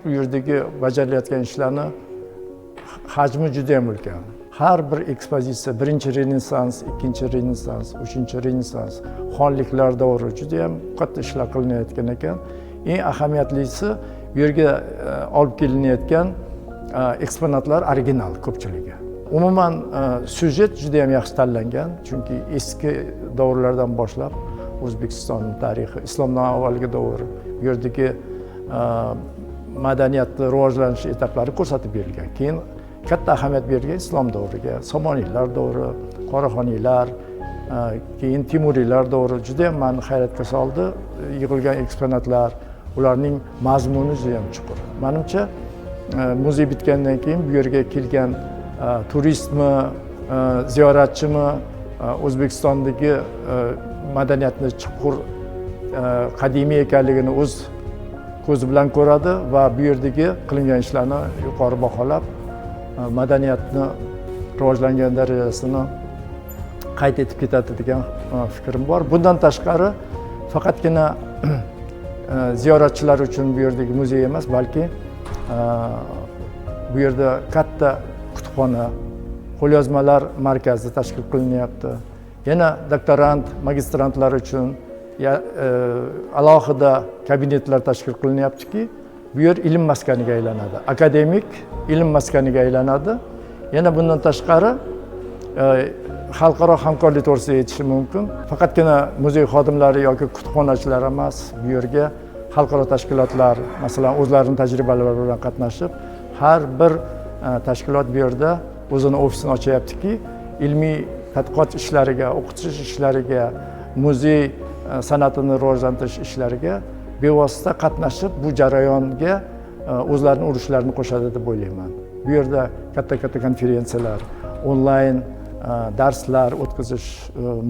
bu yerdagi bajarilayotgan ishlarni hajmi juda ham ulkan. Har bir ekspozitsiya birinchi renessans, ikkinchi renessans, uchinchi renessans, xonliklar davri juda ham katta ishlar qilinayotgan ekan. Eng ahamiyatlisi bu yerga olib kelinayotgan eksponatlar original ko'pchiligi. Umuman syujet juda ham yaxshi tanlangan, chunki eski davrlardan boshlab O'zbekiston tarixi, islomdan avvalgi davr, bu yerdagi madaniyatni rivojlanish etaplari ko'rsatib berilgan. Keyin katta ahamiyat berilgan islom davriga, Somoniylar davri, Qoraxoniylar, keyin Timuriylar davri juda ham meni hayratga soldi. Yig'ilgan eksponatlar, ularning mazmuni juda ham chuqur. Menimcha, muzey bitgandan keyin bu yerga kelgan turistmi, ziyoratchimi O'zbekistondagi madaniyatni chuqur, qadimiy ekanligini o'z ko'zi bilan ko'radi va bu yerdagi qilingan ishlarni yuqori baholab, madaniyatni rivojlangan darajasini qayd etib ketadi degan fikrim bor. Bundan tashqari faqatgina ziyoratchilar uchun bu yerdagi muzey emas, balki bu yerda katta kutubxona, qo'lyozmalar markazi tashkil qilinyapti. Yana doktorant, magistrantlar uchun alohida kabinetlar tashkil qilinyaptiki, bu yer ilm maskaniga aylanadi, akademik ilm maskaniga aylanadi. Yana bundan tashqari xalqaro hamkorlik to'g'risida aytishim mumkin. Faqatgina muzey xodimlari yoki kutubxonachilar emas, bu yerga xalqaro tashkilotlar, masalan, o'zlarining tajribalari bilan qatnashib, har bir tashkilot bu yerda o'zini ofisini ochyaptiki, ilmiy tadqiqot ishlariga, o'qitish ishlariga, muzey san'atini rivojlantirish ishlariga bevosita qatnashib, bu jarayonga o'zlarining ulushlarini qo'shadi deb o'ylayman. Bu yerda katta-katta konferensiyalar, onlayn darslar o'tkazish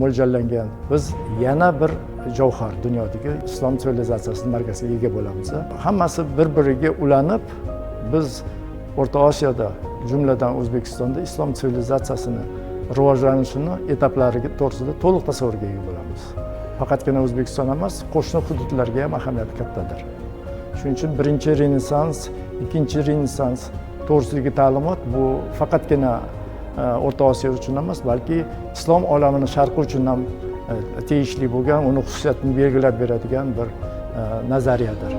mo'ljallangan. Biz yana bir javhar dunyodagi islom sivilizatsiyasining markaziga ega bo'lamiz. Hammasi bir-biriga ulanib, biz O'rta Osiyoda, jumladan O'zbekistonda islom sivilizatsiyasini rivojlanishini etaplari to'g'risida to'liq tasavvurga ega bo'lamiz. Faqatgina O'zbekiston emas, qo'shni hududlarga ham ahamiyati kattadir. Shuning uchun birinchi renessans, ikkinchi renessans to'g'risidagi ta'limot bu faqatgina O'rta Osiyo uchun emas, balki islom olamining sharqi uchun ham tegishli bo'lgan, uni xususiyatini belgilab beradigan bir nazariyadir.